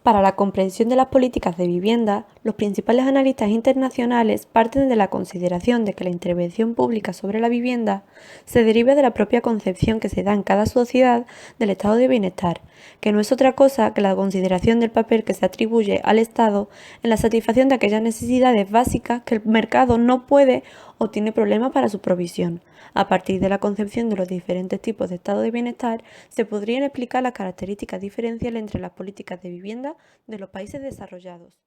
Para la comprensión de las políticas de vivienda, los principales analistas internacionales parten de la consideración de que la intervención pública sobre la vivienda se deriva de la propia concepción que se da en cada sociedad del estado de bienestar, que no es otra cosa que la consideración del papel que se atribuye al Estado en la satisfacción de aquellas necesidades básicas que el mercado no puede o tiene problemas para su provisión. A partir de la concepción de los diferentes tipos de estado de bienestar, se podrían explicar las características diferenciales entre las políticas de vivienda de los países desarrollados.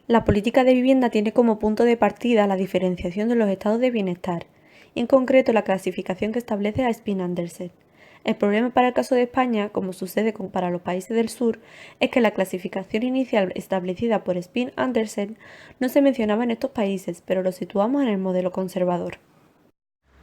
La política de vivienda tiene como punto de partida la diferenciación de los estados de bienestar, y en concreto la clasificación que establece a Spin-Andersen. El problema para el caso de España, como sucede para los países del sur, es que la clasificación inicial establecida por Spin-Andersen no se mencionaba en estos países, pero lo situamos en el modelo conservador.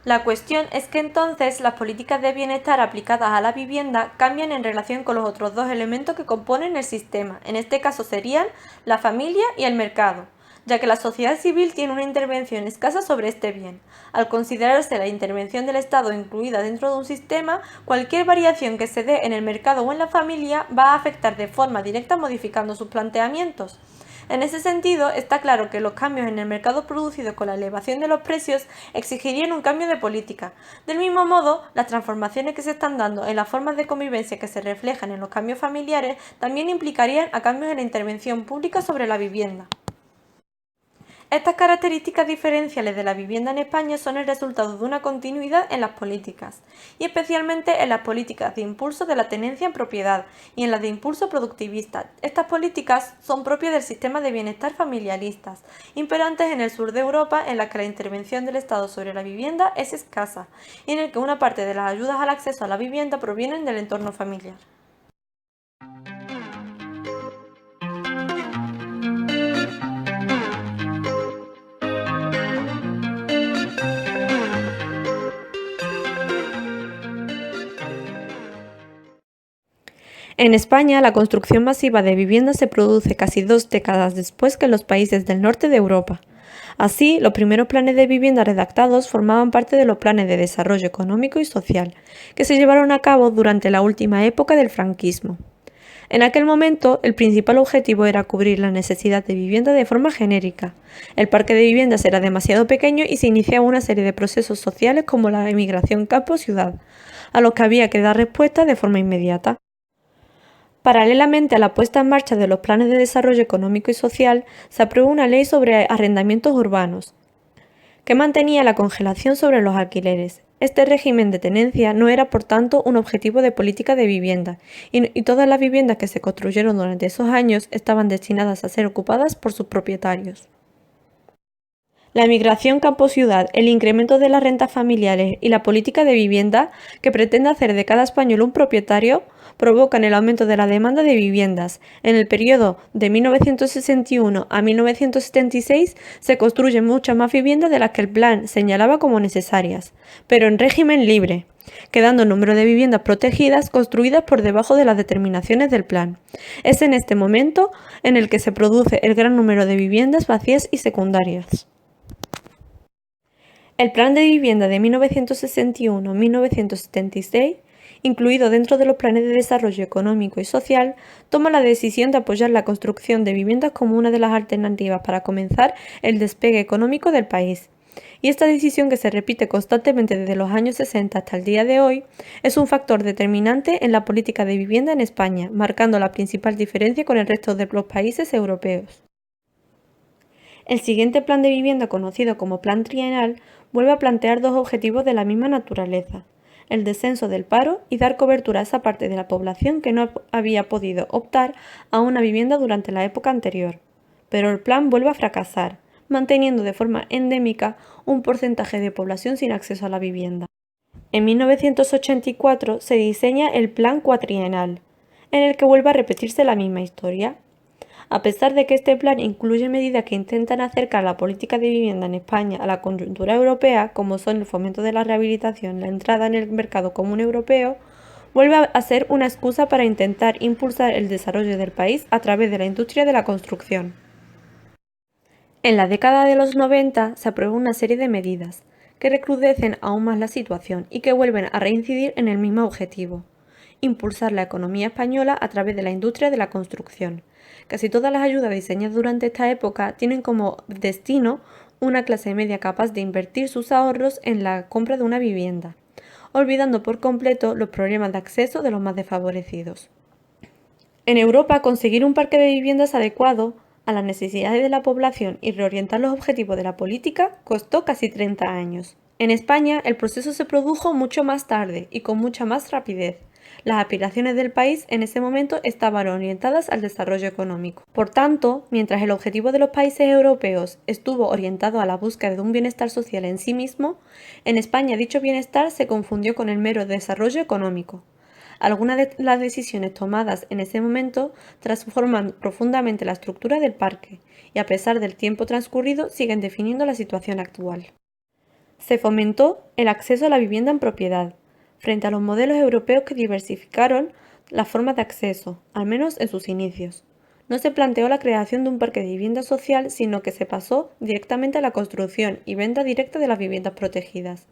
La cuestión es que entonces las políticas de bienestar aplicadas a la vivienda cambian en relación con los otros dos elementos que componen el sistema, en este caso serían la familia y el mercado, ya que la sociedad civil tiene una intervención escasa sobre este bien. Al considerarse la intervención del Estado incluida dentro de un sistema, cualquier variación que se dé en el mercado o en la familia va a afectar de forma directa modificando sus planteamientos. En ese sentido, está claro que los cambios en el mercado producidos con la elevación de los precios exigirían un cambio de política. Del mismo modo, las transformaciones que se están dando en las formas de convivencia que se reflejan en los cambios familiares también implicarían a cambios en la intervención pública sobre la vivienda. Estas características diferenciales de la vivienda en España son el resultado de una continuidad en las políticas, y especialmente en las políticas de impulso de la tenencia en propiedad y en las de impulso productivista. Estas políticas son propias del sistema de bienestar familiaristas, imperantes en el sur de Europa, en las que la intervención del Estado sobre la vivienda es escasa, y en el que una parte de las ayudas al acceso a la vivienda provienen del entorno familiar. En España, la construcción masiva de viviendas se produce casi 2 décadas después que en los países del norte de Europa. Así, los primeros planes de vivienda redactados formaban parte de los planes de desarrollo económico y social, que se llevaron a cabo durante la última época del franquismo. En aquel momento, el principal objetivo era cubrir la necesidad de vivienda de forma genérica. El parque de viviendas era demasiado pequeño y se iniciaba una serie de procesos sociales como la emigración campo-ciudad, a los que había que dar respuesta de forma inmediata. Paralelamente a la puesta en marcha de los planes de desarrollo económico y social, se aprobó una ley sobre arrendamientos urbanos, que mantenía la congelación sobre los alquileres. Este régimen de tenencia no era, por tanto, un objetivo de política de vivienda, y todas las viviendas que se construyeron durante esos años estaban destinadas a ser ocupadas por sus propietarios. La emigración campo-ciudad, el incremento de las rentas familiares y la política de vivienda, que pretende hacer de cada español un propietario, provocan el aumento de la demanda de viviendas. En el periodo de 1961 a 1976 se construyen muchas más viviendas de las que el plan señalaba como necesarias, pero en régimen libre, quedando el número de viviendas protegidas construidas por debajo de las determinaciones del plan. Es en este momento en el que se produce el gran número de viviendas vacías y secundarias. El Plan de Vivienda de 1961-1976, incluido dentro de los planes de desarrollo económico y social, toma la decisión de apoyar la construcción de viviendas como una de las alternativas para comenzar el despegue económico del país. Y esta decisión, que se repite constantemente desde los años 60 hasta el día de hoy, es un factor determinante en la política de vivienda en España, marcando la principal diferencia con el resto de los países europeos. El siguiente plan de vivienda, conocido como Plan Trienal, vuelve a plantear dos objetivos de la misma naturaleza: el descenso del paro y dar cobertura a esa parte de la población que no había podido optar a una vivienda durante la época anterior. Pero el plan vuelve a fracasar, manteniendo de forma endémica un porcentaje de población sin acceso a la vivienda. En 1984 se diseña el Plan Cuatrienal, en el que vuelve a repetirse la misma historia. A pesar de que este plan incluye medidas que intentan acercar la política de vivienda en España a la coyuntura europea, como son el fomento de la rehabilitación, la entrada en el mercado común europeo, vuelve a ser una excusa para intentar impulsar el desarrollo del país a través de la industria de la construcción. En la década de los 90 se aprueba una serie de medidas que recrudecen aún más la situación y que vuelven a reincidir en el mismo objetivo. impulsar la economía española a través de la industria de la construcción. Casi todas las ayudas diseñadas durante esta época tienen como destino una clase media capaz de invertir sus ahorros en la compra de una vivienda, olvidando por completo los problemas de acceso de los más desfavorecidos. En Europa, conseguir un parque de viviendas adecuado a las necesidades de la población y reorientar los objetivos de la política costó casi 30 años. En España, el proceso se produjo mucho más tarde y con mucha más rapidez. Las aspiraciones del país en ese momento estaban orientadas al desarrollo económico. Por tanto, mientras el objetivo de los países europeos estuvo orientado a la búsqueda de un bienestar social en sí mismo, en España dicho bienestar se confundió con el mero desarrollo económico. Algunas de las decisiones tomadas en ese momento transforman profundamente la estructura del parque y a pesar del tiempo transcurrido siguen definiendo la situación actual. Se fomentó el acceso a la vivienda en propiedad, frente a los modelos europeos que diversificaron las formas de acceso, al menos en sus inicios. No se planteó la creación de un parque de vivienda social, sino que se pasó directamente a la construcción y venta directa de las viviendas protegidas.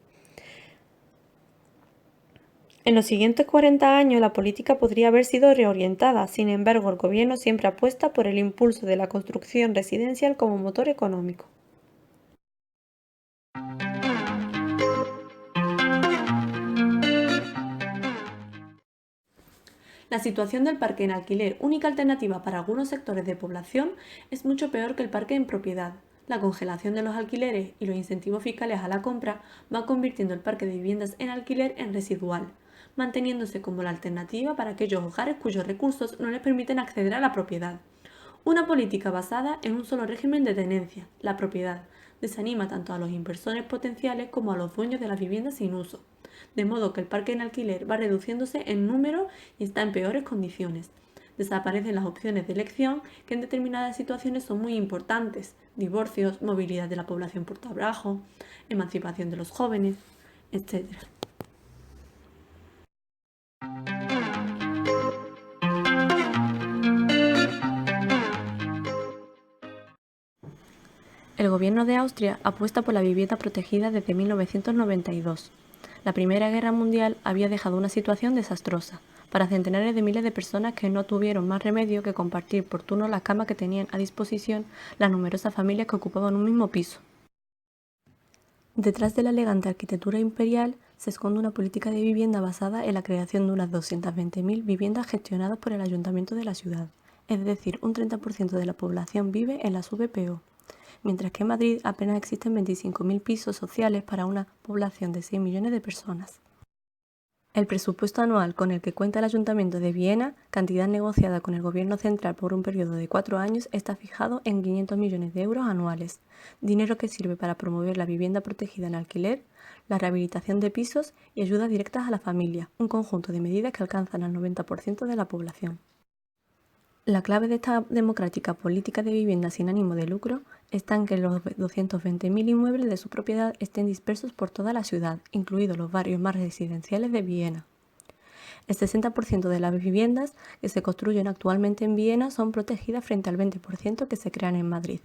En los siguientes 40 años la política podría haber sido reorientada, sin embargo el gobierno siempre apuesta por el impulso de la construcción residencial como motor económico. La situación del parque en alquiler, única alternativa para algunos sectores de población, es mucho peor que el parque en propiedad. La congelación de los alquileres y los incentivos fiscales a la compra van convirtiendo el parque de viviendas en alquiler en residual, manteniéndose como la alternativa para aquellos hogares cuyos recursos no les permiten acceder a la propiedad. Una política basada en un solo régimen de tenencia, la propiedad, desanima tanto a los inversores potenciales como a los dueños de las viviendas sin uso, de modo que el parque en alquiler va reduciéndose en número y está en peores condiciones. Desaparecen las opciones de elección que en determinadas situaciones son muy importantes: divorcios, movilidad de la población por trabajo, emancipación de los jóvenes, etc. El gobierno de Austria apuesta por la vivienda protegida desde 1992. La Primera Guerra Mundial había dejado una situación desastrosa para centenares de miles de personas que no tuvieron más remedio que compartir por turno las camas que tenían a disposición las numerosas familias que ocupaban un mismo piso. Detrás de la elegante arquitectura imperial se esconde una política de vivienda basada en la creación de unas 220.000 viviendas gestionadas por el ayuntamiento de la ciudad, es decir, un 30% de la población vive en las VPO, mientras que en Madrid apenas existen 25.000 pisos sociales para una población de 6 millones de personas. El presupuesto anual con el que cuenta el Ayuntamiento de Viena, cantidad negociada con el Gobierno central por un periodo de 4 años, está fijado en 500 millones de euros anuales, dinero que sirve para promover la vivienda protegida en alquiler, la rehabilitación de pisos y ayudas directas a la familia, un conjunto de medidas que alcanzan al 90% de la población. La clave de esta democrática política de vivienda sin ánimo de lucro está en que los 220.000 inmuebles de su propiedad estén dispersos por toda la ciudad, incluidos los barrios más residenciales de Viena. El 60% de las viviendas que se construyen actualmente en Viena son protegidas frente al 20% que se crean en Madrid.